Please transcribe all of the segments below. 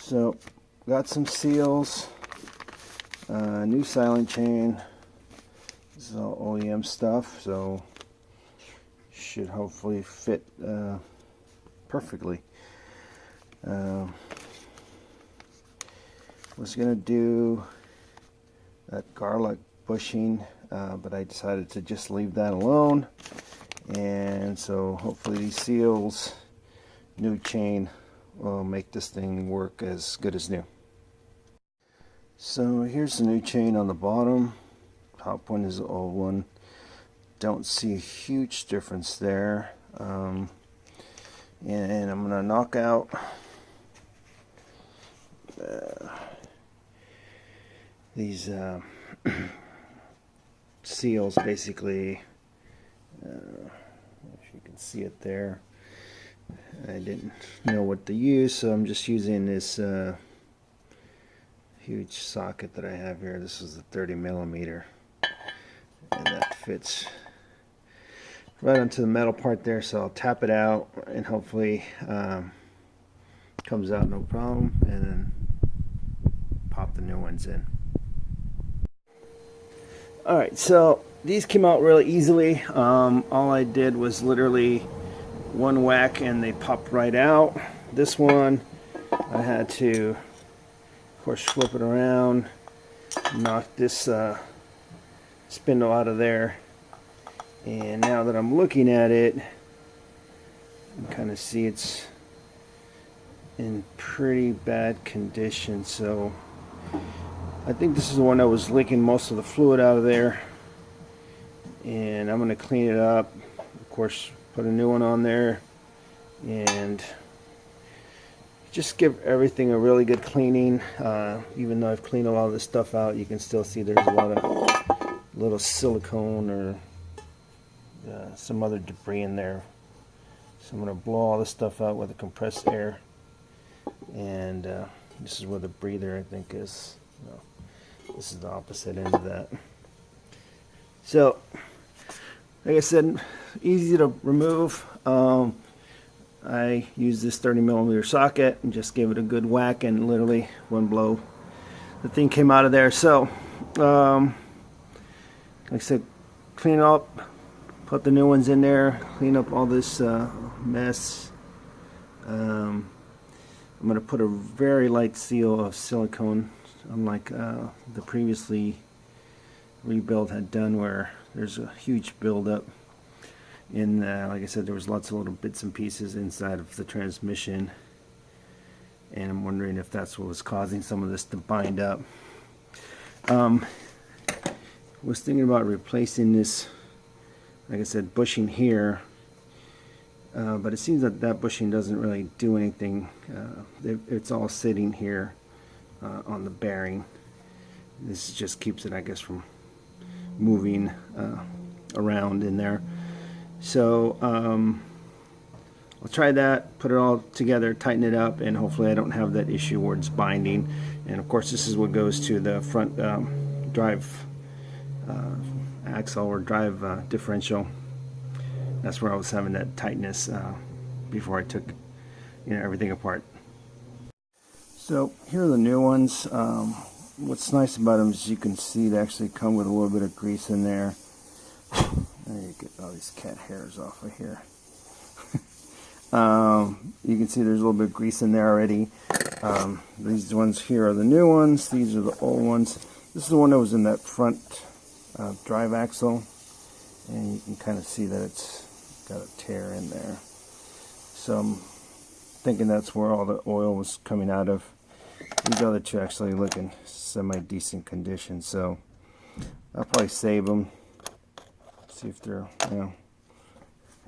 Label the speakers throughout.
Speaker 1: So got some seals, new silent chain. This is all OEM stuff, so should hopefully fit perfectly. Was gonna do that garlic bushing, but I decided to just leave that alone. And so hopefully these seals, new chain, will make this thing work as good as new. So here's the new chain on the bottom. Top one is the old one. Don't see a huge difference there. And I'm gonna knock out these seals, basically. If you can see it there, I didn't know what to use, so I'm just using this huge socket that I have here. This is a 30mm, and that fits right onto the metal part there, so I'll tap it out and hopefully comes out no problem, and then pop the new ones in. Alright, so these came out really easily. All I did was literally one whack and they popped right out. This one I had to, of course, flip it around, knock this spindle out of there, and now that I'm looking at it, you can kind of see it's in pretty bad condition. So I think this is the one that was leaking most of the fluid out of there, and I'm going to clean it up, of course, put a new one on there, and just give everything a really good cleaning. Even though I've cleaned a lot of this stuff out, you can still see there's a lot of little silicone or some other debris in there. So I'm going to blow all this stuff out with the compressed air, and this is where the breather, I think, is. No, this is the opposite end of that. So, like I said, easy to remove. I used this 30mm socket and just gave it a good whack, and literally one blow, the thing came out of there. So, like I said, clean it up, put the new ones in there, clean up all this mess. I'm going to put a very light seal of silicone, unlike the previously rebuild had done, where there's a huge buildup. In like I said, there was lots of little bits and pieces inside of the transmission, and I'm wondering if that's what was causing some of this to bind up. Was thinking about replacing this, like I said, bushing here, but it seems that that bushing doesn't really do anything. It's all sitting here on the bearing. This just keeps it, I guess, from moving around in there. So I'll try that, put it all together, tighten it up, and hopefully I don't have that issue where it's binding. And of course, this is what goes to the front drive axle or drive differential. That's where I was having that tightness before I took, everything apart. So here are the new ones. What's nice about them is you can see they actually come with a little bit of grease in there. There you get all these cat hairs off of here. You can see there's a little bit of grease in there already. These ones here are the new ones. These are the old ones. This is the one that was in that front drive axle, and you can kind of see that it's got a tear in there. So I'm thinking that's where all the oil was coming out of. These other two actually look in semi-decent condition, so I'll probably save them, see if they're,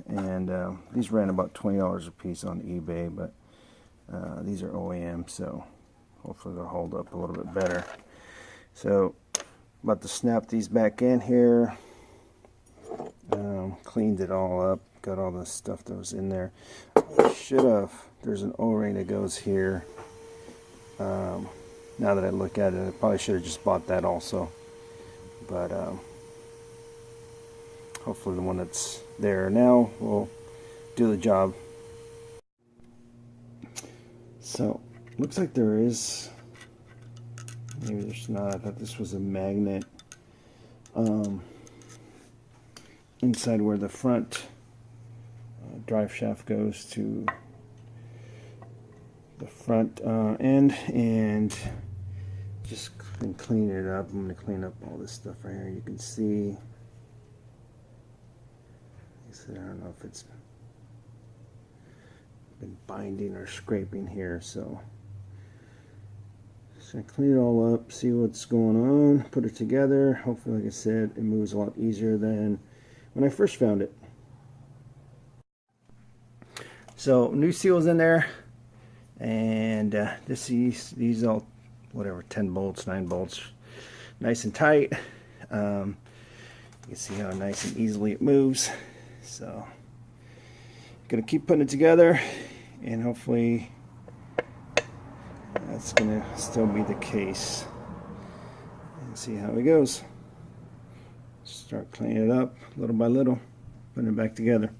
Speaker 1: and these ran about $20 a piece on eBay, but these are OEM, so hopefully they'll hold up a little bit better. So I'm about to snap these back in here. Cleaned it all up, got all the stuff that was in there. Should have, there's an O-ring that goes here. Now that I look at it, I probably should have just bought that also, but hopefully the one that's there now will do the job. So Looks like there is, maybe there's not. I thought this was a magnet inside where the front drive shaft goes to the front end, and just clean it up. I'm going to clean up all this stuff right here. You can see, I don't know if it's been binding or scraping here, so just gonna clean it all up, see what's going on, put it together. Hopefully, like I said, it moves a lot easier than when I first found it. So new seals in there, and these all, whatever, 10 bolts, 9 bolts, nice and tight. You can see how nice and easily it moves. So gonna keep putting it together, and hopefully that's gonna still be the case, and see how it goes. Start cleaning it up little by little, putting it back together.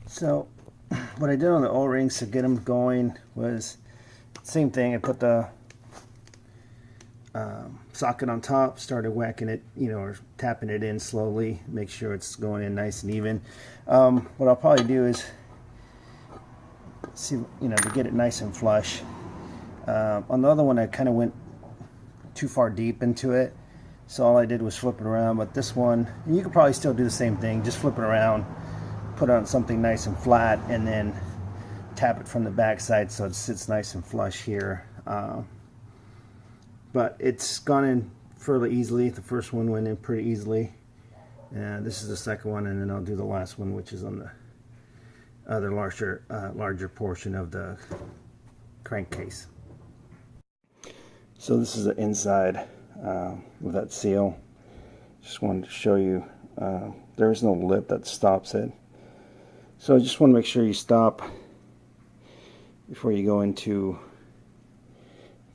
Speaker 1: So what I did on the O-rings to get them going was same thing. I put the socket on top, started whacking it, or tapping it in slowly, make sure it's going in nice and even. What I'll probably do is see, to get it nice and flush. On the other one, I kind of went too far deep into it, so all I did was flip it around. But this one, and you could probably still do the same thing, just flip it around, put on something nice and flat, and then tap it from the back side so it sits nice and flush here. But it's gone in fairly easily. The first one went in pretty easily. This is the second one, and then I'll do the last one, which is on the other larger portion of the crankcase. So this is the inside with that seal. Just wanted to show you there is no lip that stops it. So I just want to make sure you stop before you go into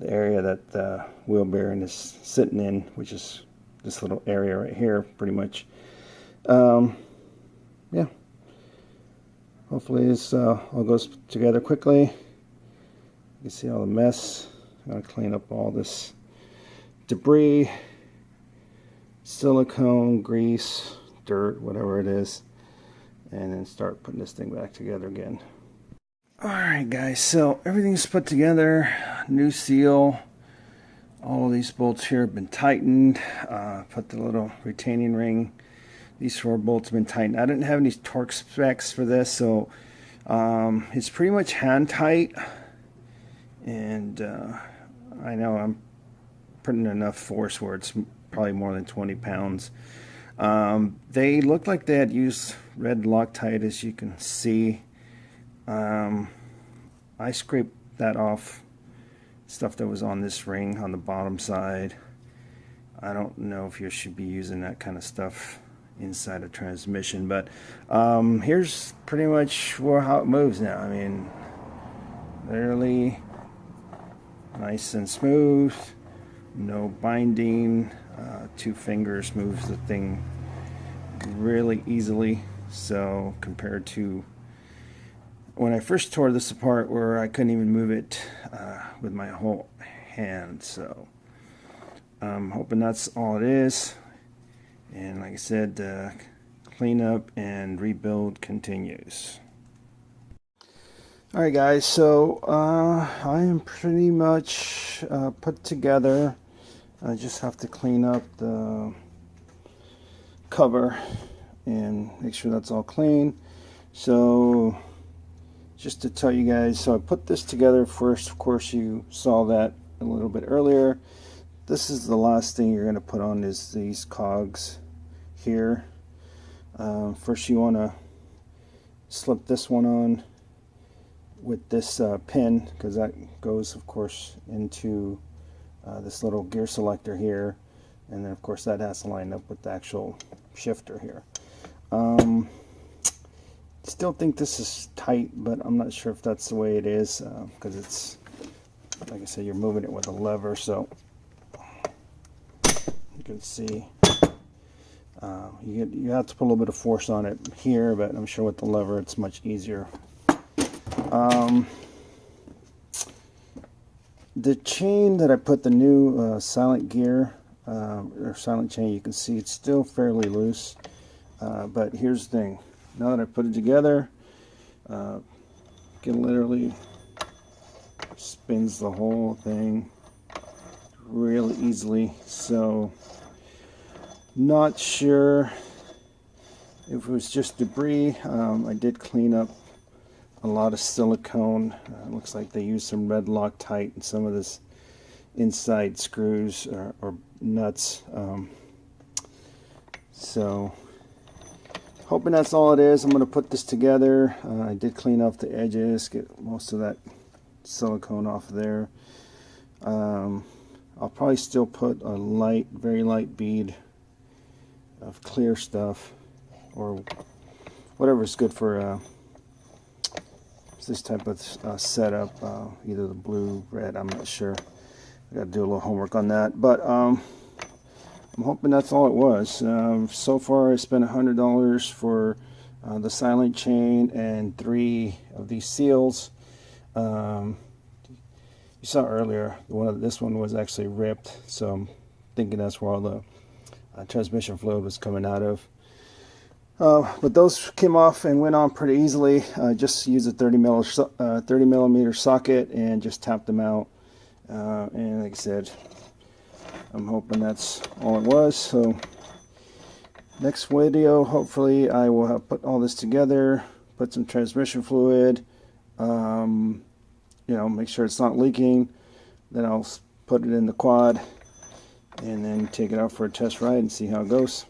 Speaker 1: the area that the wheel bearing is sitting in, which is this little area right here, pretty much. Yeah. Hopefully this all goes together quickly. You can see all the mess. I'm going to clean up all this debris, silicone, grease, dirt, whatever it is, and then start putting this thing back together again. Alright guys, so everything's put together, new seal, all of these bolts here have been tightened, put the little retaining ring, these 4 bolts have been tightened. I didn't have any torque specs for this, so it's pretty much hand tight, and I know I'm putting enough force where it's probably more than 20 pounds. They looked like they had used red Loctite, as you can see. I scraped that off, stuff that was on this ring on the bottom side. I don't know if you should be using that kind of stuff inside a transmission, but here's pretty much how it moves now. I mean, literally nice and smooth, no binding. 2 fingers moves the thing really easily. So compared to when I first tore this apart, where I couldn't even move it with my whole hand. So I'm hoping that's all it is. And like I said, cleanup and rebuild continues. Alright guys, so I am pretty much put together. I just have to clean up the cover and make sure that's all clean. So just to tell you guys, so I put this together first. Of course, you saw that a little bit earlier. This is the last thing you're going to put on, is these cogs here. First you want to slip this one on with this pin, because that goes of course into this little gear selector here, and then of course that has to line up with the actual shifter here. Still think this is tight, but I'm not sure if that's the way it is, because it's, like I said, you're moving it with a lever, so you can see you have to put a little bit of force on it here, but I'm sure with the lever it's much easier. The chain that I put the new silent gear or silent chain, you can see it's still fairly loose. But here's the thing: now that I put it together, it literally spins the whole thing really easily. So, not sure if it was just debris. I did clean up a lot of silicone. Looks like they used some red Loctite and some of this inside screws or nuts. So hoping that's all it is. I'm going to put this together. I did clean off the edges, get most of that silicone off there. I'll probably still put a light, very light bead of clear stuff or whatever's good for this type of setup, either the blue, red, I'm not sure. I got to do a little homework on that, but I'm hoping that's all it was. So far I spent $100 for the silent chain and 3 of these seals. You saw earlier this one was actually ripped, so I'm thinking that's where all the transmission fluid was coming out of. But those came off and went on pretty easily. Just used a 30 millimeter socket and just tapped them out. And like I said, I'm hoping that's all it was. So next video, hopefully I will have put all this together, put some transmission fluid, make sure it's not leaking. Then I'll put it in the quad and then take it out for a test ride and see how it goes.